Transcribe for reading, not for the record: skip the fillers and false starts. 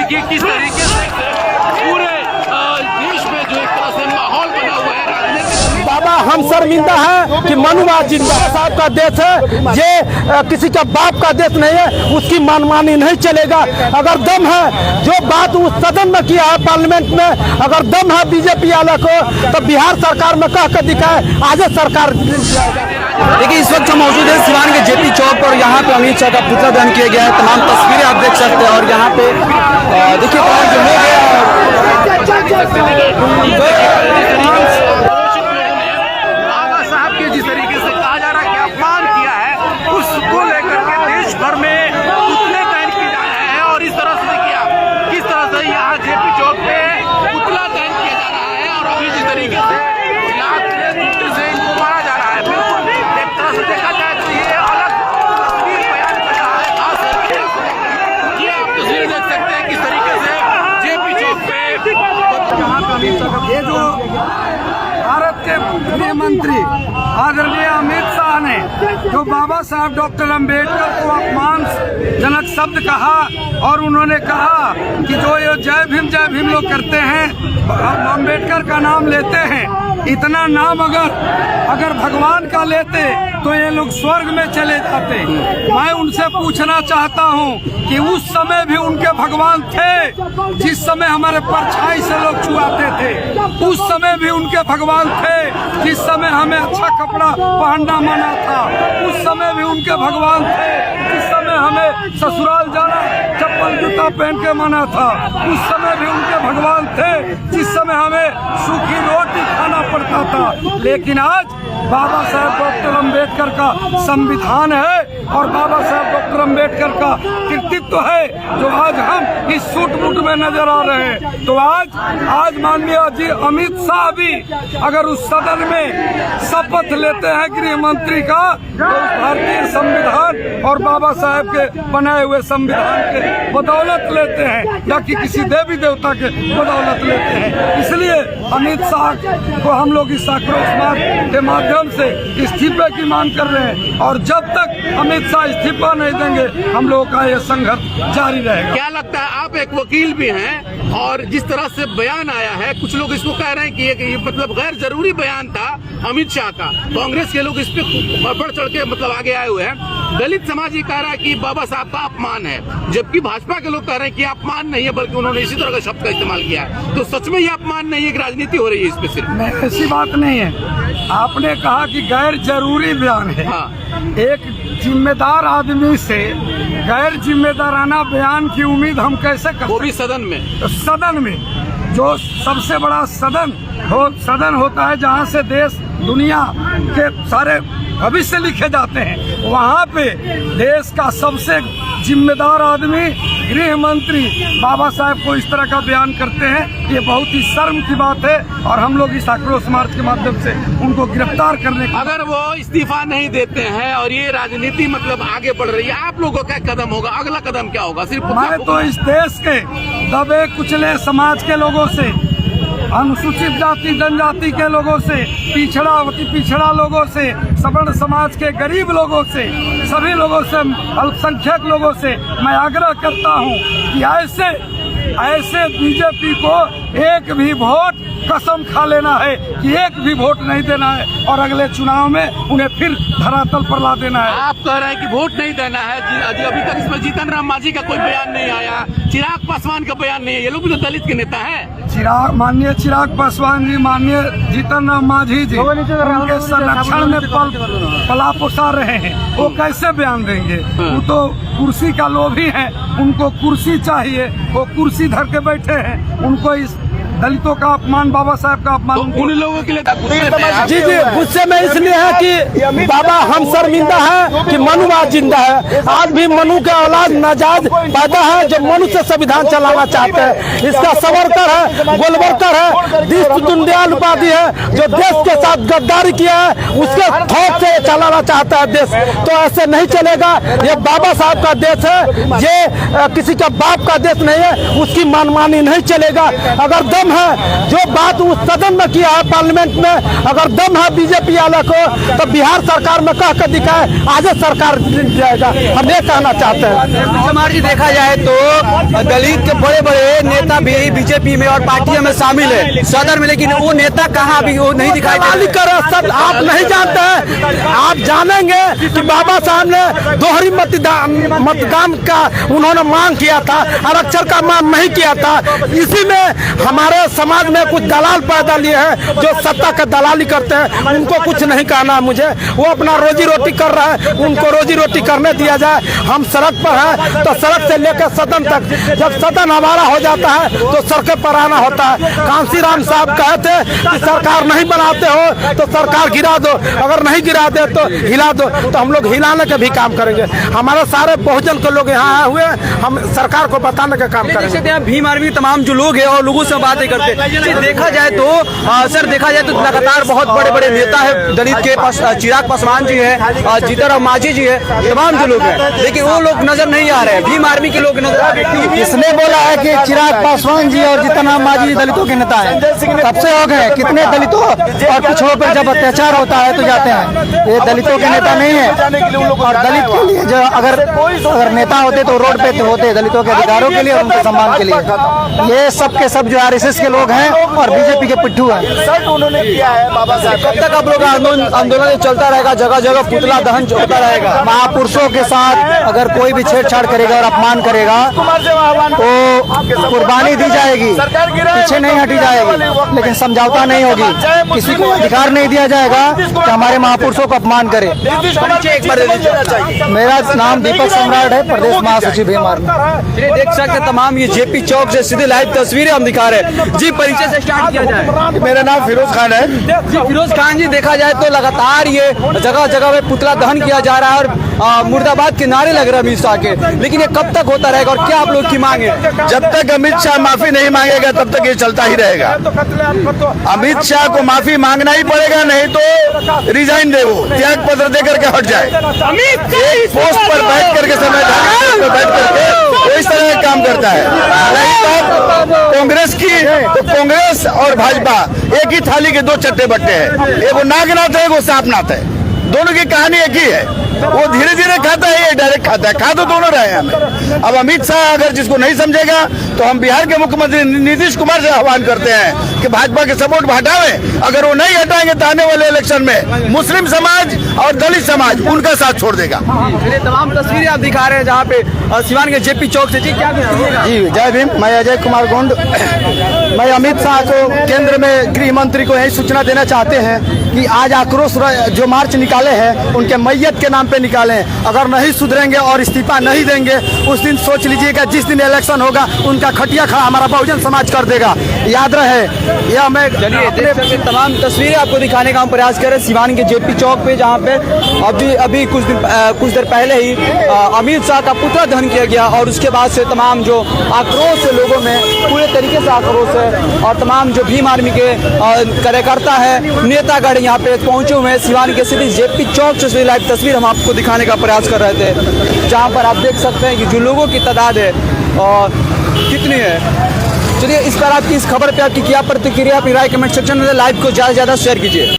देखिए किस तरीके से पूरे देश में जो एक तरह से माहौल बना हुआ है राजनीतिक। बाबा हम शर्मिंदा है कि मनुवाद जिंदा साहब का देश है, ये किसी का बाप का देश नहीं है, उसकी मनमानी नहीं चलेगा। अगर दम है जो बात उस सदन में किया है पार्लियामेंट में, अगर दम है बीजेपी वाला को तो बिहार सरकार में कह कर दिखाए, आज सरकार। देखिए इस वक्त हम मौजूद है सिवान के जेपी चौक पर, यहाँ पे अमित शाह का पुतला दहन किया गया है। तमाम तस्वीरें आप देख सकते हैं और यहाँ पे देखिए तमाम जो लोग बाबा साहब के जिस तरीके से कहा जा रहा है कि अपमान किया है, उसको लेकर के देश भर में पुतले दहन किए जा रहे हैं। और इस तरह से देखिए किस तरह से यहाँ जेपी चौक पे पुतला दहन किया जा रहा है और अभी जिस तरीके से से इनको मारा जा रहा है। बिल्कुल एक तरह से देखा जाए तो ये अलग तस्वीर बयान कर रहा है। खास करके ये आप तस्वीर देख सकते हैं किस तरीके से जेपी चौक पे ये जो भारत के गृह मंत्री आदरणीय अमित शाह ने जो बाबा साहब डॉक्टर अंबेडकर को अपमानजनक शब्द कहा और उन्होंने कहा कि जो ये जय भीम लोग करते हैं, अंबेडकर का नाम लेते हैं, इतना नाम अगर भगवान का लेते तो ये लोग स्वर्ग में चले जाते। मैं उनसे पूछना चाहता हूँ कि उस समय भी उनके भगवान थे जिस समय हमारे परछाई से लोग छुआते थे, उस समय भी उनके भगवान थे जिस समय हमें अच्छा कपड़ा पहनना मना था, उस समय भी उनके भगवान थे जिस समय हमें ससुराल जाना चप्पल जूता पहन के मना था, उस समय भी उनके भगवान थे जिस समय हमें सूखी रोटी खाना पड़ता था। लेकिन आज बाबा साहब डॉक्टर अंबेडकर का संविधान है और बाबा साहब डॉक्टर अंबेडकर का कृतित्व है जो आज हम इस सूट बूट में नजर आ रहे हैं। तो आज माननीय जी अमित शाह भी अगर उस सदन में शपथ लेते हैं गृह मंत्री का तो भारतीय संविधान और बाबा साहब के बनाए हुए संविधान के बदौलत लेते हैं, या कि किसी देवी देवता के बदौलत लेते हैं। इसलिए अमित शाह को हम लोग इस आक्रोश मार्च के माध्यम से इस्तीफे की मांग कर रहे हैं और जब तक अमित शाह इस्तीफा नहीं देंगे हम लोगों का यह संघर्ष जारी रहेगा। क्या लगता है, आप एक वकील भी हैं और जिस तरह से बयान आया है, कुछ लोग इसको कह रहे हैं कि ये मतलब गैर जरूरी बयान था अमित शाह का, कांग्रेस के लोग इस पे बढ़ चढ़ के मतलब आगे आए हुए हैं। दलित समाज ये कह रहा है कि बाबा साहब का अपमान है, जबकि भाजपा के लोग कह रहे हैं कि अपमान नहीं है बल्कि उन्होंने इसी तरह का शब्द का इस्तेमाल किया है। तो सच में ये अपमान नहीं है, एक राजनीति हो रही है इस पे सिर्फ? नहीं, ऐसी बात नहीं है। आपने कहा कि गैर जरूरी बयान है। हाँ। एक जिम्मेदार आदमी से गैर जिम्मेदाराना बयान की उम्मीद हम कैसे कर सकते? वो भी सदन में। सदन में जो सबसे बड़ा सदन होता है जहाँ से देश दुनिया के सारे भविष्य लिखे जाते हैं, वहाँ पे देश का सबसे जिम्मेदार आदमी गृह मंत्री बाबा साहब को इस तरह का बयान करते हैं, ये बहुत ही शर्म की बात है और हम लोग इस आक्रोश मार्च के माध्यम से उनको गिरफ्तार करने की। अगर वो इस्तीफा नहीं देते हैं और ये राजनीति मतलब आगे बढ़ रही है, आप लोगों का क्या कदम होगा, अगला कदम क्या होगा? सिर्फ मैं तो इस देश के दबे कुचले समाज के लोगों से, अनुसूचित जाति जनजाति के लोगों से, पिछड़ा लोगों से, सवर्ण समाज के गरीब लोगों से, सभी लोगों से, अल्पसंख्यक लोगों से मैं आग्रह करता हूं कि ऐसे बीजेपी को एक भी वोट कसम खा लेना है कि एक भी वोट नहीं देना है और अगले चुनाव में उन्हें फिर धरातल पर ला देना है। आप कह रहे हैं कि वोट नहीं देना है, अभी तक इसमें जीतन राम मांझी का कोई बयान नहीं आया, चिराग पासवान का बयान नहीं है, ये लोग भी तो दलित के नेता हैं। माननीय चिराग पासवान जी, माननीय जीतन राम मांझी जी उनके संरक्षण में पला पोसा रहे हैं, वो कैसे बयान देंगे? वो तो कुर्सी का लोभी है, उनको कुर्सी चाहिए, वो कुर्सी धर के बैठे हैं। उनको इस दलितों का अपमान, बाबा साहब का अपमान तो उन लोगों के लिए जी गुस्से में इसलिए है कि बाबा हम शर्मिंदा है कि मनुवाद जिंदा है। आज भी मनु के औलाद नाजायज पैदा है जो मनु से संविधान चलाना चाहते हैं। इसका सवरकर है, गोलवरकर है, दीनदयाल उपाध्याय है जो देश के साथ गद्दारी किया है, उसके थोक से चलाना चाहता है देश। तो ऐसे नहीं चलेगा, ये बाबा साहब का देश है, ये किसी का बाप का देश नहीं है, उसकी मनमानी नहीं चलेगा। अगर दम दम है, जो बात उस सदन में किया है पार्लियामेंट में, अगर दम है बीजेपी वाले को तो बिहार सरकार में कह कर दिखाए, आगे सरकार जाएगा। हम ये कहना चाहते हैं। कुमार जी, देखा जाए तो दलित के बड़े बड़े नेता भी बीजेपी में और पार्टियों में शामिल है सदन में, लेकिन वो नेता कहाँ भी वो नहीं दिखाई सब आप नहीं जानते हैं। आप जानेंगे कि बाबा साहब ने दोहरी मतदान का उन्होंने मांग किया था, आरक्षण का मांग नहीं किया था। इसी में हमारे समाज में कुछ दलाल पैदा लिए हैं जो सत्ता का दलाली करते हैं, उनको कुछ नहीं कहना मुझे। वो अपना रोजी रोटी कर रहा है, उनको रोजी रोटी करने दिया जाए। हम सड़क पर हैं तो सड़क से लेकर सदन तक, जब सदन हमारा हो जाता है तो सड़कें पर आना होता है। कांसी राम साहब कहे थे कि सरकार नहीं बनाते हो तो सरकार गिरा दो, अगर नहीं गिरा दे तो हिला दो, तो हम लोग हिलाने का भी काम करेंगे। हमारे सारे बहुजन के लोग यहाँ आए हुए, हम सरकार को बताने का काम करेंगे। भीम आर्मी तमाम जो लोग हैं और लोगों से बातें करते हैं। देखा जाए तो सर, देखा जाए तो लगातार बहुत बड़े बड़े नेता है दलित के, चिराग पासवान जी है, जीतनराम मांझी जी है, तमाम जो लोग हैं, लेकिन वो लोग नजर नहीं आ रहे हैं। भीम आर्मी के लोग नजर आ रहे हैं। इसने बोला है कि चिराग पासवान जी और जीतनराम मांझी दलितों के नेता है, कब से हो गए? कितने दलितों और पिछड़ों पर जब अत्याचार होता है तो जाते हैं। ये दलितों के नेता नहीं है। और दलित के लिए जो अगर नेता होते तो रोड पे होते, दलितों के अधिकारों के लिए और उनके सम्मान के लिए। ये सब के सब जो आरएसएस के लोग हैं और बीजेपी के पिट्ठू हैं। उन्होंने किया है बाबा साहब। कब तक आप लोग आंदोलन चलता रहेगा? जगह जगह पुतला दहन होता रहेगा। महापुरुषों के साथ अगर कोई भी छेड़छाड़ करेगा और अपमान करेगा तो कुर्बानी दी जाएगी, पीछे नहीं हटी जाएगी, लेकिन समझौता नहीं होगी। किसी को अधिकार नहीं दिया जाएगा कि हमारे महापुरुषों को अपमान करे। मेरा नाम दीपक सम्राट है, प्रदेश महासचिव भीम आर्मी। देख सकते तमाम ये जेपी चौक से सीधे लाइव तस्वीरें हम दिखा रहे हैं। जी, परिचय से स्टार्ट किया जाए। मेरा नाम फिरोज खान है। जी फिरोज खान जी, देखा जाए तो लगातार ये जगह जगह में पुतला दहन किया जा रहा है और मुर्दाबाद के नारे लग रहे हैं अमित शाह के, लेकिन ये कब तक होता रहेगा और क्या आप लोग की मांग है? जब तक अमित शाह माफी नहीं मांगेगा तब तक ये चलता ही रहेगा। अमित शाह को माफी मांगना ही पड़ेगा, नहीं तो रिजाइन दे, वो त्याग पत्र दे करके हट जाए। एक पोस्ट पर बैठ करके समय बैठ करके वो इस तरह का काम करता है। रही बात कांग्रेस की, तो कांग्रेस और भाजपा एक ही थाली के दो चट्टे बट्टे हैं। एगो नागनाथ है, एगो सांपनाथ है, दोनों की कहानी एक ही है। वो धीरे धीरे खाता है, ये डायरेक्ट खाता है, खा तो दोनों रहे हैं हमें। अब अमित शाह अगर जिसको नहीं समझेगा तो हम बिहार के मुख्यमंत्री नीतीश कुमार से आह्वान करते हैं कि भाजपा के सपोर्ट हटावें। अगर वो नहीं हटाएंगे तो आने वाले इलेक्शन में मुस्लिम समाज और दलित समाज उनका साथ छोड़ देगा। ये तमाम तस्वीरें आप दिखा रहे हैं जहाँ पे सिवान के जेपी चौक से। जी, क्या जी, जय भीम। मैं अजय कुमार गोंड। मैं अमित शाह को, केंद्र में गृह मंत्री को यही सूचना देना चाहते हैं कि आज आक्रोश जो मार्च निकाले हैं उनके मैयत के नाम पे निकालें। अगर नहीं सुधरेंगे और इस्तीफा नहीं देंगे, उस दिन सोच लीजिएगा जिस दिन इलेक्शन होगा उनका खटिया खड़ा हमारा बहुजन समाज कर देगा। याद रहे। यह मैं चलिए तमाम तस्वीरें आपको दिखाने का हम प्रयास कर रहे हैं सिवान के जेपी चौक पे, जहाँ पे अभी कुछ देर पहले ही अमित शाह का पुतला दहन किया गया और उसके बाद से तमाम जो आक्रोश है लोगों में, पूरे तरीके से आक्रोश है और तमाम जो भीम आर्मी के कार्यकर्ता है, नेतागढ़ यहाँ पे पहुंचे हुए हैं। सिवान के सिटी जेपी चौक से लाइव तस्वीर हम आपको दिखाने का प्रयास कर रहे थे, जहाँ पर आप देख सकते हैं कि जो लोगों की तादाद है और कितनी है। चलिए, इस पर आपकी इस खबर पे आपकी क्या प्रतिक्रिया, अपनी राय कमेंट सेक्शन में लाइव को ज़्यादा से ज़्यादा शेयर कीजिए।